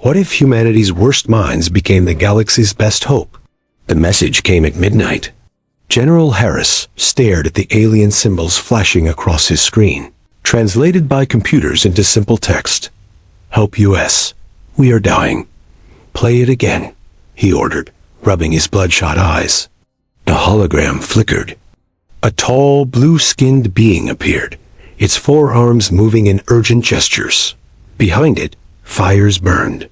What if humanity's worst minds became the galaxy's best hope? The message came at midnight. General Harris stared at the alien symbols flashing across his screen, translated by computers into simple text. "Help US. We are dying." "Play it again," he ordered, rubbing his bloodshot eyes. The hologram flickered. A tall, blue-skinned being appeared, its forearms moving in urgent gestures. Behind it, fires burned.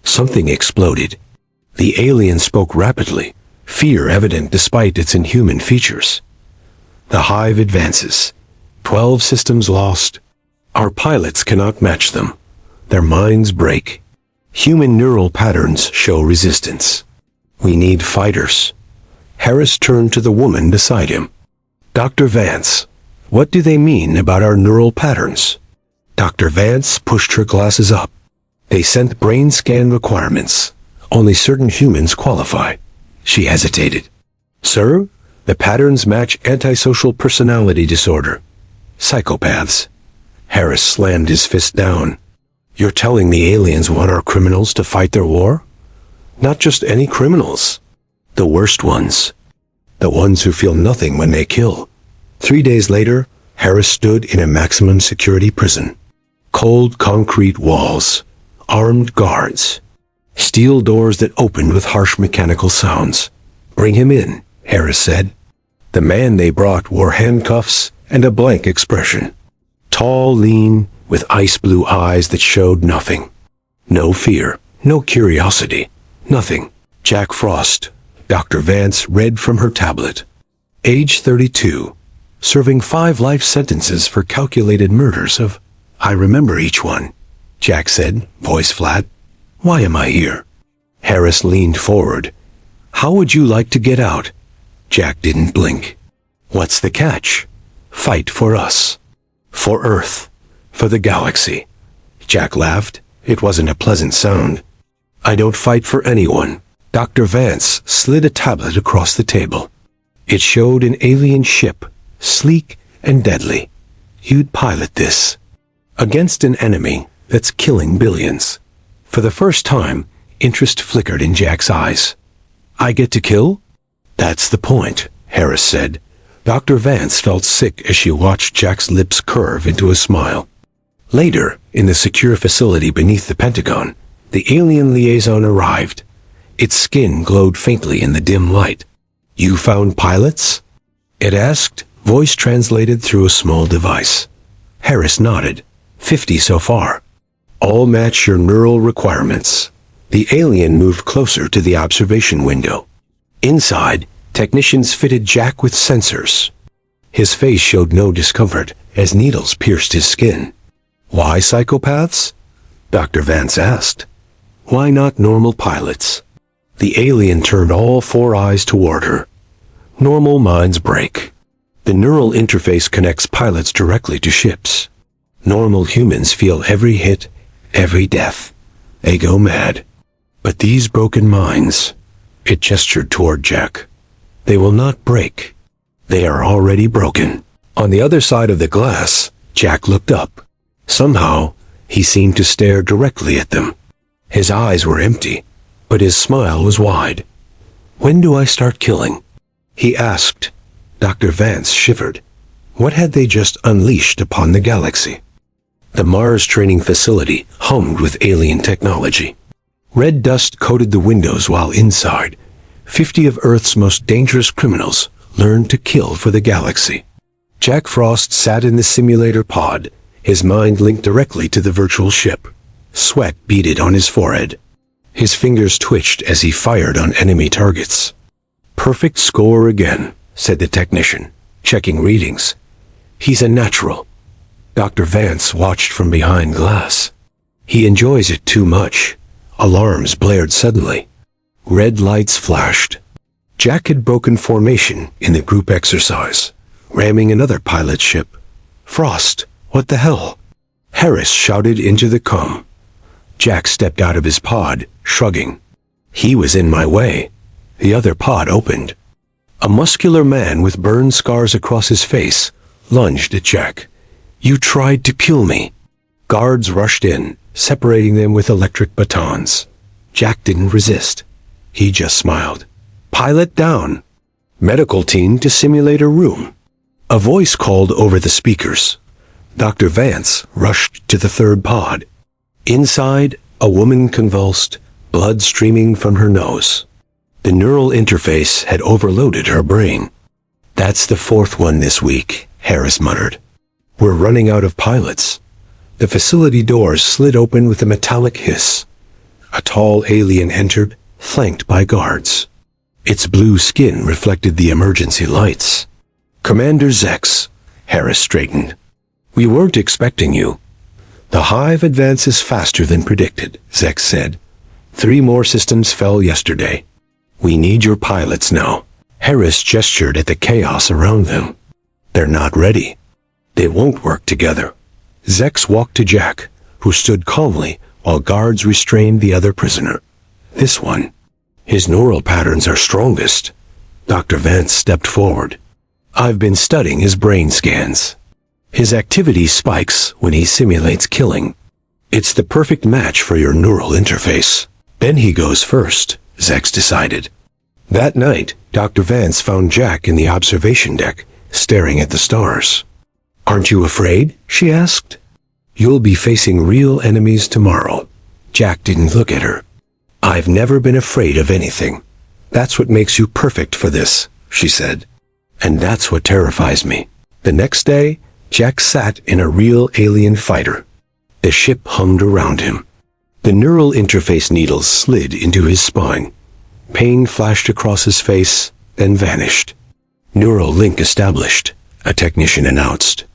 Something exploded. The alien spoke rapidly, fear evident despite its inhuman features. "The hive advances. 12 systems lost. Our pilots cannot match them. Their minds break. Human neural patterns show resistance. We need fighters." Harris turned to the woman beside him. "Dr. Vance, what do they mean about our neural patterns?" Dr. Vance pushed her glasses up. "They sent brain scan requirements. Only certain humans qualify." She hesitated. "Sir, the patterns match antisocial personality disorder. Psychopaths." Harris slammed his fist down. "You're telling the aliens want our criminals to fight their war? Not just any criminals. The worst ones. The ones who feel nothing when they kill." 3 days later, Harris stood in a maximum security prison. Cold concrete walls, armed guards, steel doors that opened with harsh mechanical sounds. "Bring him in," Harris said. The man they brought wore handcuffs and a blank expression. Tall, lean, with ice blue eyes that showed nothing. No fear, no curiosity, nothing. Jack Frost, Dr. Vance read from her tablet. Age 32, serving 5 life sentences for calculated murders of... "I remember each one," Jack said, voice flat. "Why am I here?" Harris leaned forward. "How would you like to get out?" Jack didn't blink. "What's the catch?" "Fight for us. For Earth. For the galaxy." Jack laughed. It wasn't a pleasant sound. "I don't fight for anyone." Dr. Vance slid a tablet across the table. It showed an alien ship, sleek and deadly. "You'd pilot this. Against an enemy that's killing billions." For the first time, interest flickered in Jack's eyes. "I get to kill?" "That's the point," Harris said. Dr. Vance felt sick as she watched Jack's lips curve into a smile. Later, in the secure facility beneath the Pentagon, the alien liaison arrived. Its skin glowed faintly in the dim light. "You found pilots?" it asked, voice translated through a small device. Harris nodded. 50 so far. All match your neural requirements." The alien moved closer to the observation window. Inside, technicians fitted Jack with sensors. His face showed no discomfort as needles pierced his skin. "Why psychopaths?" Dr. Vance asked. "Why not normal pilots?" The alien turned all 4 eyes toward her. "Normal minds break. The neural interface connects pilots directly to ships. Normal humans feel every hit, every death. They go mad. But these broken minds," it gestured toward Jack, "they will not break. They are already broken." On the other side of the glass, Jack looked up. Somehow, he seemed to stare directly at them. His eyes were empty, but his smile was wide. "When do I start killing?" he asked. Dr. Vance shivered. What had they just unleashed upon the galaxy? The Mars training facility hummed with alien technology. Red dust coated the windows while inside, 50 of Earth's most dangerous criminals learned to kill for the galaxy. Jack Frost sat in the simulator pod, his mind linked directly to the virtual ship. Sweat beaded on his forehead. His fingers twitched as he fired on enemy targets. "Perfect score again," said the technician, checking readings. "He's a natural." Dr. Vance watched from behind glass. "He enjoys it too much." Alarms blared suddenly. Red lights flashed. Jack had broken formation in the group exercise, ramming another pilot ship. "Frost, what the hell?" Harris shouted into the comm. Jack stepped out of his pod, shrugging. He was in my way. The other pod opened. A muscular man with burn scars across his face lunged at Jack. "You tried to kill me." Guards rushed in, separating them with electric batons. Jack didn't resist. He just smiled. Pilot down. Medical team to simulator room. A voice called over the speakers. Dr. Vance rushed to the third pod. Inside, a woman convulsed, blood streaming from her nose. The neural interface had overloaded her brain. That's the fourth one this week, Harris muttered. We're running out of pilots. The facility doors slid open with a metallic hiss. A tall alien entered, flanked by guards. Its blue skin reflected the emergency lights. Commander Zex, Harris straightened. We weren't expecting you. The hive advances faster than predicted, Zex said. 3 more systems fell yesterday. We need your pilots now. Harris gestured at the chaos around them. They're not ready. They won't work together. Zex walked to Jack, who stood calmly while guards restrained the other prisoner. This one. His neural patterns are strongest. Dr. Vance stepped forward. I've been studying his brain scans. His activity spikes when he simulates killing. It's the perfect match for your neural interface. Then he goes first, Zex decided. That night, Dr. Vance found Jack in the observation deck, staring at the stars. Aren't you afraid? She asked. You'll be facing real enemies tomorrow. Jack didn't look at her. I've never been afraid of anything. That's what makes you perfect for this, she said. And that's what terrifies me. The next day, Jack sat in a real alien fighter. The ship hummed around him. The neural interface needles slid into his spine. Pain flashed across his face, then vanished. Neural link established, a technician announced.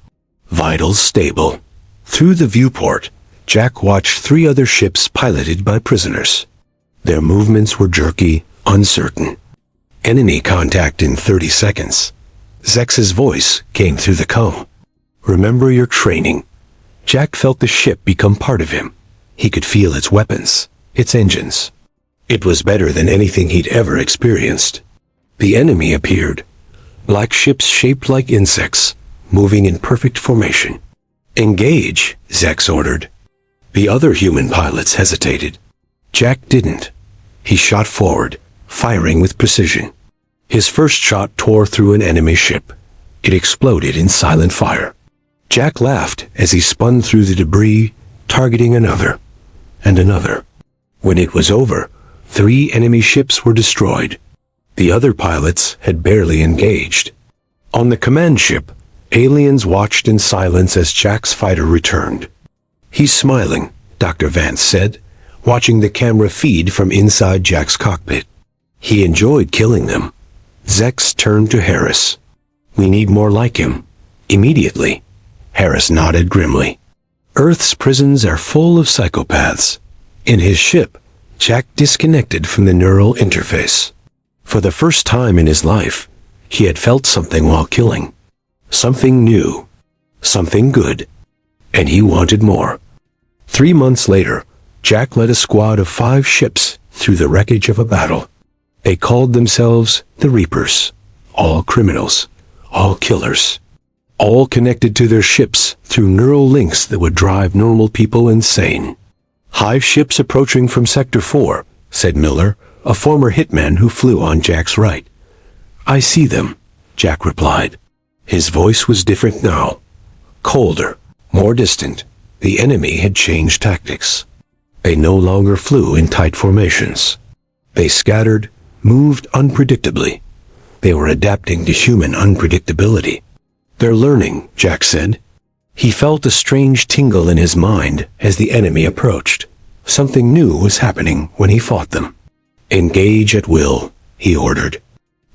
Vitals stable. Through the viewport, Jack watched 3 other ships piloted by prisoners. Their movements were jerky, uncertain. Enemy contact in 30 seconds. Zex's voice came through the comms. Remember your training. Jack felt the ship become part of him. He could feel its weapons, its engines. It was better than anything he'd ever experienced. The enemy appeared. Black ships shaped like insects, moving in perfect formation. Engage, Zex ordered. The other human pilots hesitated. Jack didn't. He shot forward, firing with precision. His first shot tore through an enemy ship. It exploded in silent fire. Jack laughed as he spun through the debris, targeting another, and another. When it was over, 3 enemy ships were destroyed. The other pilots had barely engaged. On the command ship, aliens watched in silence as Jack's fighter returned. He's smiling, Dr. Vance said, watching the camera feed from inside Jack's cockpit. He enjoyed killing them. Zex turned to Harris. We need more like him. Immediately. Harris nodded grimly. Earth's prisons are full of psychopaths. In his ship, Jack disconnected from the neural interface. For the first time in his life, he had felt something while killing. Something new. Something good. And he wanted more. 3 months later, Jack led a squad of 5 ships through the wreckage of a battle. They called themselves the Reapers. All criminals. All killers. All connected to their ships through neural links that would drive normal people insane. Hive ships approaching from Sector 4, said Miller, a former hitman who flew on Jack's right. I see them, Jack replied. His voice was different now. Colder, more distant. The enemy had changed tactics. They no longer flew in tight formations. They scattered, moved unpredictably. They were adapting to human unpredictability. They're learning, Jack said. He felt a strange tingle in his mind as the enemy approached. Something new was happening when he fought them. Engage at will, he ordered.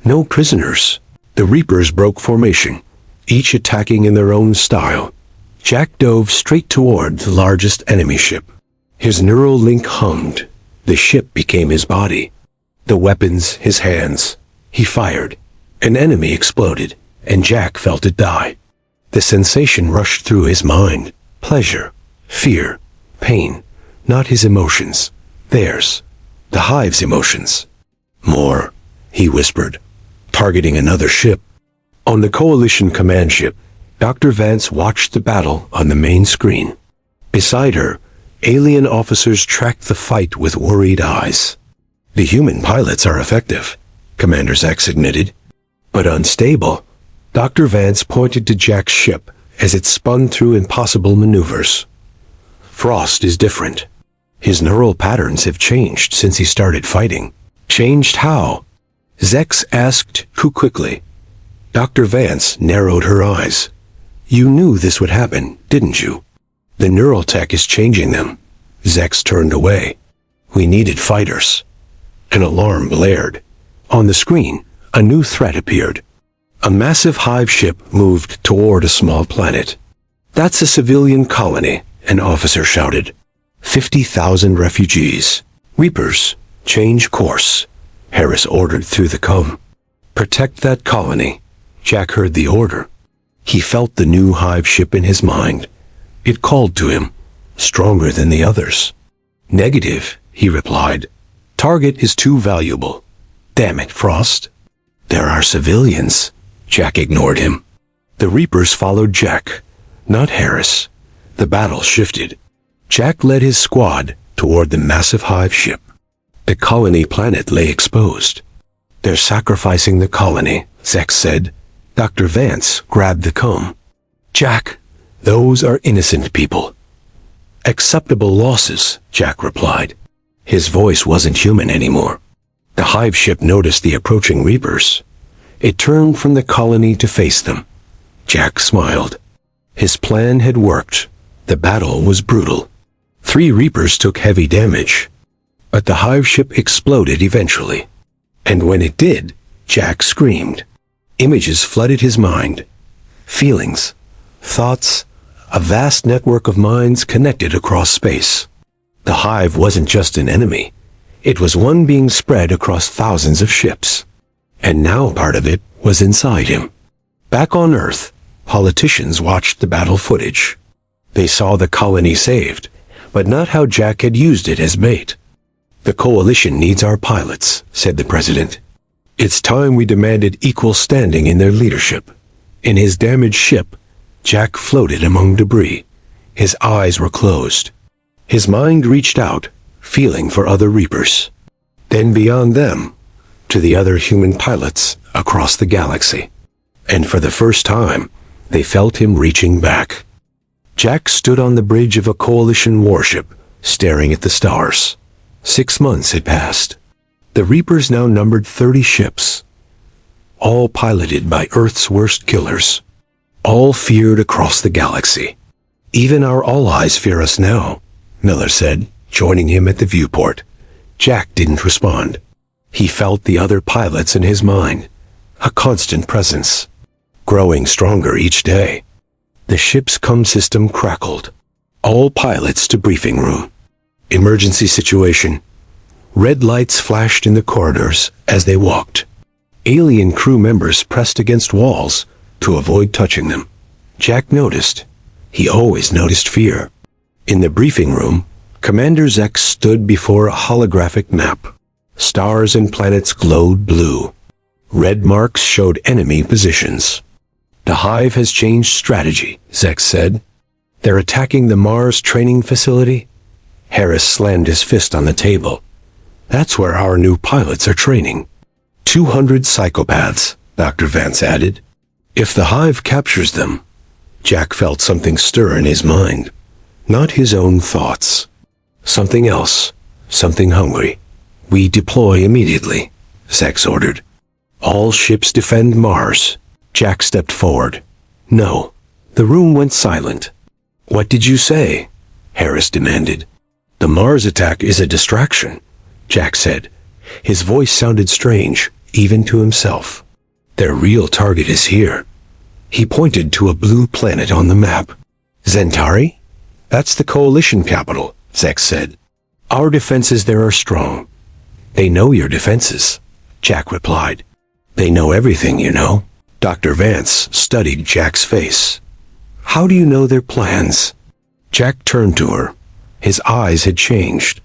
No prisoners. The Reapers broke formation, each attacking in their own style. Jack dove straight toward the largest enemy ship. His neural link hummed. The ship became his body. The weapons, his hands. He fired. An enemy exploded, and Jack felt it die. The sensation rushed through his mind. Pleasure, fear, pain. Not his emotions. Theirs. The Hive's emotions. More, he whispered, targeting another ship. On the Coalition command ship, Dr. Vance watched the battle on the main screen. Beside her, Alien officers tracked the fight with worried eyes. The human pilots are effective, Commander Zex admitted, but unstable. Dr. Vance pointed to Jack's ship as it spun through impossible maneuvers. Frost is different. His neural patterns have changed since he started fighting. Changed how? Zex asked too quickly. Dr. Vance narrowed her eyes. You knew this would happen, didn't you? The neural tech is changing them. Zex turned away. We needed fighters. An alarm blared. On the screen, a new threat appeared. A massive hive ship moved toward a small planet. That's a civilian colony, an officer shouted. 50,000 refugees. Reapers, change course, Harris ordered through the com. Protect that colony. Jack heard the order. He felt the new hive ship in his mind. It called to him, stronger than the others. Negative, he replied. Target is too valuable. Damn it, Frost. There are civilians. Jack ignored him. The Reapers followed Jack, not Harris. The battle shifted. Jack led his squad toward the massive hive ship. The colony planet lay exposed. They're sacrificing the colony, Zex said. Dr. Vance grabbed the comb. Jack, those are innocent people. Acceptable losses, Jack replied. His voice wasn't human anymore. The hive ship noticed the approaching Reapers. It turned from the colony to face them. Jack smiled. His plan had worked. The battle was brutal. 3 Reapers took heavy damage. But the hive ship exploded eventually. And when it did, Jack screamed. Images flooded his mind. Feelings, thoughts, a vast network of minds connected across space. The hive wasn't just an enemy. It was one being spread across thousands of ships. And now part of it was inside him. Back on Earth, politicians watched the battle footage. They saw the colony saved, but not how Jack had used it as bait. The coalition needs our pilots, said the president. It's time we demanded equal standing in their leadership. In his damaged ship, Jack floated among debris. His eyes were closed. His mind reached out, feeling for other Reapers. Then beyond them, to the other human pilots across the galaxy. And for the first time, they felt him reaching back. Jack stood on the bridge of a coalition warship, staring at the stars. 6 months had passed. The Reapers now numbered 30 ships, all piloted by Earth's worst killers, all feared across the galaxy. Even our allies fear us now, Miller said, joining him at the viewport. Jack didn't respond. He felt the other pilots in his mind, a constant presence, growing stronger each day. The ship's comm system crackled. All pilots to briefing room. Emergency situation. Red lights flashed in the corridors as they walked. Alien crew members pressed against walls to avoid touching them. Jack noticed. He always noticed fear. In the briefing room, Commander Zex stood before a holographic map. Stars and planets glowed blue. Red marks showed enemy positions. The hive has changed strategy, Zex said. They're attacking the Mars training facility. Harris slammed his fist on the table. That's where our new pilots are training. 200 psychopaths, Dr. Vance added. If the hive captures them, Jack felt something stir in his mind. Not his own thoughts. Something else. Something hungry. We deploy immediately, Zex ordered. All ships defend Mars. Jack stepped forward. No. The room went silent. What did you say? Harris demanded. The Mars attack is a distraction, Jack said. His voice sounded strange, even to himself. Their real target is here. He pointed to a blue planet on the map. Zentari? That's the coalition capital, Zex said. Our defenses there are strong. They know your defenses, Jack replied. They know everything, you know. Dr. Vance studied Jack's face. How do you know their plans? Jack turned to her. His eyes had changed.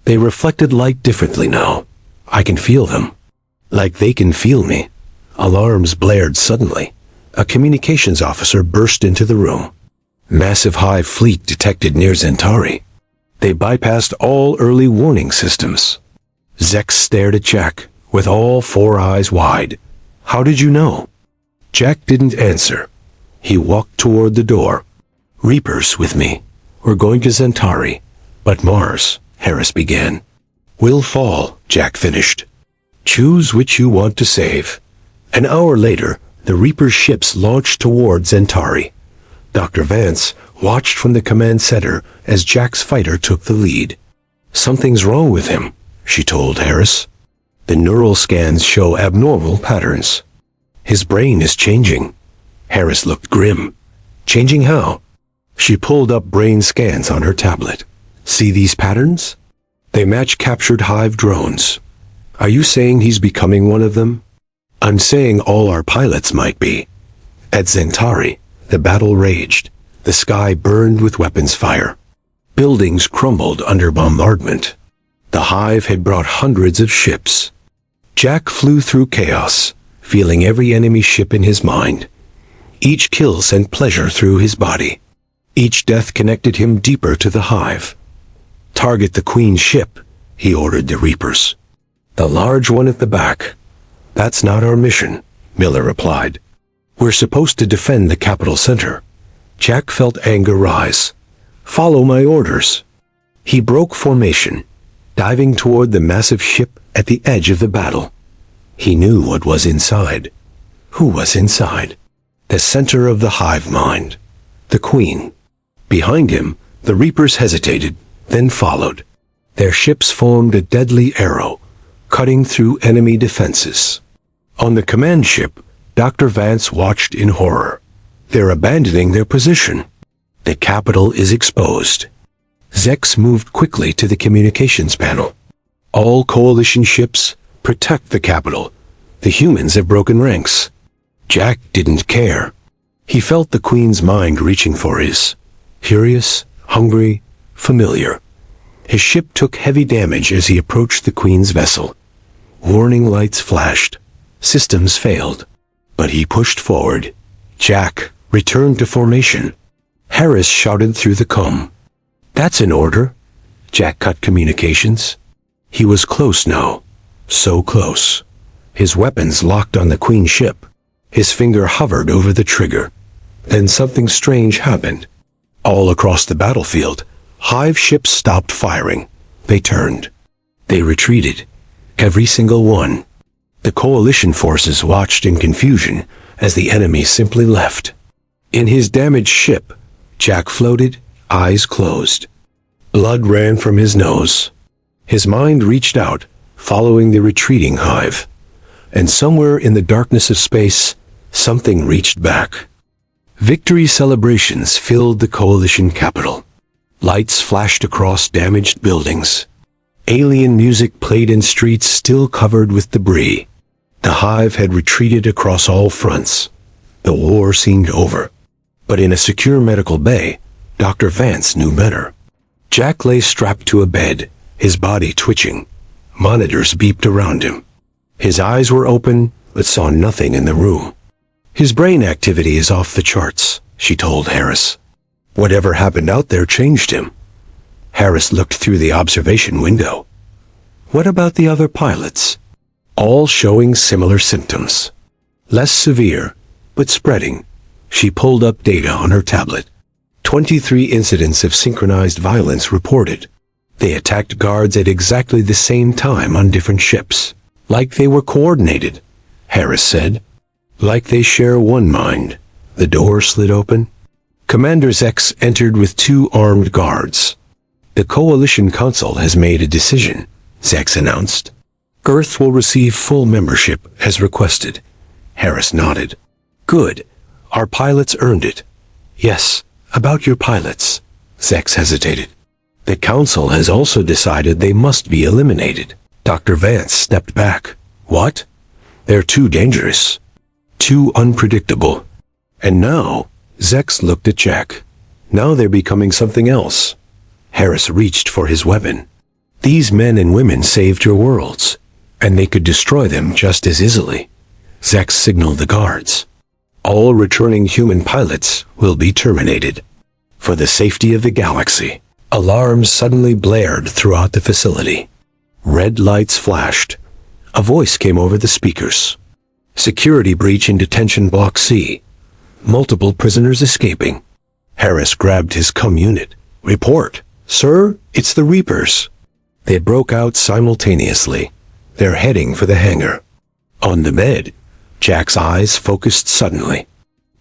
They reflected light differently now. I can feel them. Like they can feel me. Alarms blared suddenly. A communications officer burst into the room. Massive hive fleet detected near Zentari. They bypassed all early warning systems. Zex stared at Jack, with all 4 eyes wide. How did you know? Jack didn't answer. He walked toward the door. Reapers with me. We're going to Centauri. But Mars, Harris began. Will fall, Jack finished. Choose which you want to save. An hour later, the Reaper's ships launched toward Centauri. Dr. Vance watched from the command center as Jack's fighter took the lead. Something's wrong with him, she told Harris. The neural scans show abnormal patterns. His brain is changing. Harris looked grim. Changing how? She pulled up brain scans on her tablet. See these patterns? They match captured Hive drones. Are you saying he's becoming one of them? I'm saying all our pilots might be. At Centauri, the battle raged. The sky burned with weapons fire. Buildings crumbled under bombardment. The Hive had brought hundreds of ships. Jack flew through chaos, feeling every enemy ship in his mind. Each kill sent pleasure through his body. Each death connected him deeper to the Hive. Target the Queen's ship, he ordered the Reapers. The large one at the back. That's not our mission, Miller replied. We're supposed to defend the capital center. Jack felt anger rise. Follow my orders. He broke formation, diving toward the massive ship at the edge of the battle. He knew what was inside. Who was inside? The center of the Hive mind. The Queen. Behind him, the Reapers hesitated, then followed. Their ships formed a deadly arrow, cutting through enemy defenses. On the command ship, Dr. Vance watched in horror. They're abandoning their position. The capital is exposed. Zex moved quickly to the communications panel. All coalition ships, protect the capital. The humans have broken ranks. Jack didn't care. He felt the Queen's mind reaching for his. Curious, hungry, familiar. His ship took heavy damage as he approached the Queen's vessel. Warning lights flashed. Systems failed. But he pushed forward. Jack returned to formation. Harris shouted through the comm. That's an order. Jack cut communications. He was close now. So close. His weapons locked on the Queen's ship. His finger hovered over the trigger. Then something strange happened. All across the battlefield, Hive ships stopped firing. They turned. They retreated. Every single one. The coalition forces watched in confusion as the enemy simply left. In his damaged ship, Jack floated, eyes closed. Blood ran from his nose. His mind reached out, following the retreating Hive. And somewhere in the darkness of space, something reached back. Victory celebrations filled the coalition capital. Lights flashed across damaged buildings. Alien music played in streets still covered with debris. The Hive had retreated across all fronts. The war seemed over. But in a secure medical bay, Dr. Vance knew better. Jack lay strapped to a bed, his body twitching. Monitors beeped around him. His eyes were open, but saw nothing in the room. His brain activity is off the charts, she told Harris. Whatever happened out there changed him. Harris looked through the observation window. What about the other pilots? All showing similar symptoms. Less severe, but spreading. She pulled up data on her tablet. 23 incidents of synchronized violence reported. They attacked guards at exactly the same time on different ships. Like they were coordinated, Harris said. Like they share one mind. The door slid open. Commander Zex entered with 2 armed guards. The Coalition Council has made a decision, Zex announced. Earth will receive full membership as requested. Harris nodded. Good. Our pilots earned it. Yes, about your pilots. Zex hesitated. The Council has also decided they must be eliminated. Dr. Vance stepped back. What? They're too dangerous. Too unpredictable. And now, Zex looked at Jack. Now they're becoming something else. Harris reached for his weapon. These men and women saved your worlds, and they could destroy them just as easily. Zex signaled the guards. All returning human pilots will be terminated. For the safety of the galaxy. Alarms suddenly blared throughout the facility. Red lights flashed. A voice came over the speakers. Security breach in detention block C. Multiple prisoners escaping. Harris grabbed his cum unit. Report. Sir, it's the Reapers. They broke out simultaneously. They're heading for the hangar. On the bed, Jack's eyes focused suddenly.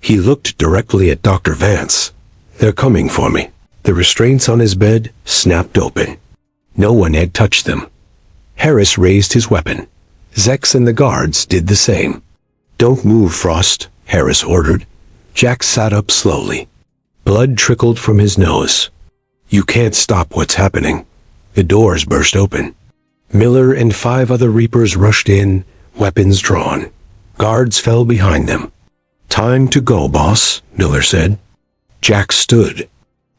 He looked directly at Dr. Vance. They're coming for me. The restraints on his bed snapped open. No one had touched them. Harris raised his weapon. Zex and the guards did the same. Don't move, Frost, Harris ordered. Jack sat up slowly. Blood trickled from his nose. You can't stop what's happening. The doors burst open. Miller and 5 other Reapers rushed in, weapons drawn. Guards fell behind them. Time to go, boss, Miller said. Jack stood.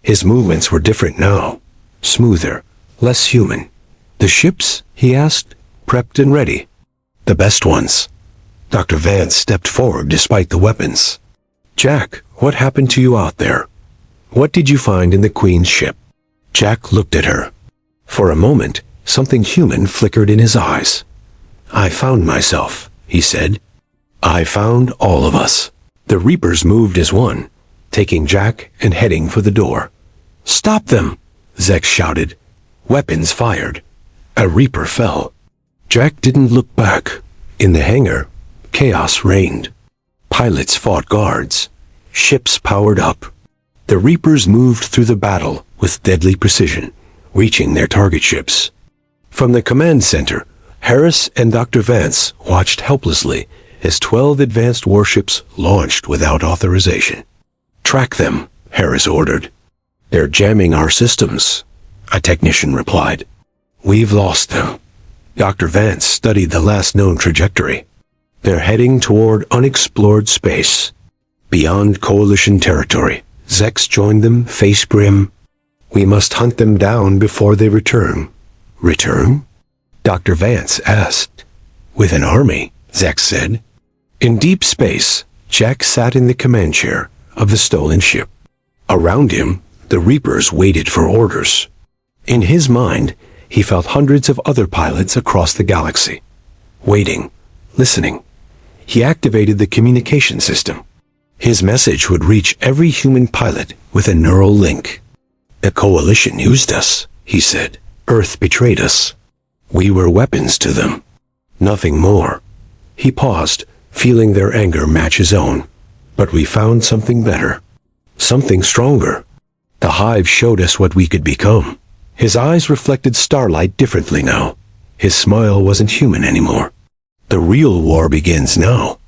His movements were different now. Smoother, less human. The ships, he asked, prepped and ready. The best ones. Dr. Vance stepped forward despite the weapons. Jack, what happened to you out there? What did you find in the Queen's ship? Jack looked at her. For a moment, something human flickered in his eyes. I found myself, he said. I found all of us. The Reapers moved as one, taking Jack and heading for the door. Stop them, Zex shouted. Weapons fired. A Reaper fell. Jack didn't look back. In the hangar, chaos reigned. Pilots fought guards. Ships powered up. The Reapers moved through the battle with deadly precision, reaching their target ships. From the command center, Harris and Dr. Vance watched helplessly as 12 advanced warships launched without authorization. Track them, Harris ordered. They're jamming our systems, a technician replied. We've lost them. Dr. Vance studied the last known trajectory. They're heading toward unexplored space. Beyond Coalition territory, Zex joined them, face grim. We must hunt them down before they return. Return? Dr. Vance asked. With an army, Zex said. In deep space, Jack sat in the command chair of the stolen ship. Around him, the Reapers waited for orders. In his mind, he felt hundreds of other pilots across the galaxy. Waiting, listening. He activated the communication system. His message would reach every human pilot with a neural link. The Coalition used us, he said. Earth betrayed us. We were weapons to them. Nothing more. He paused, feeling their anger match his own. But we found something better. Something stronger. The Hive showed us what we could become. His eyes reflected starlight differently now. His smile wasn't human anymore. The real war begins now.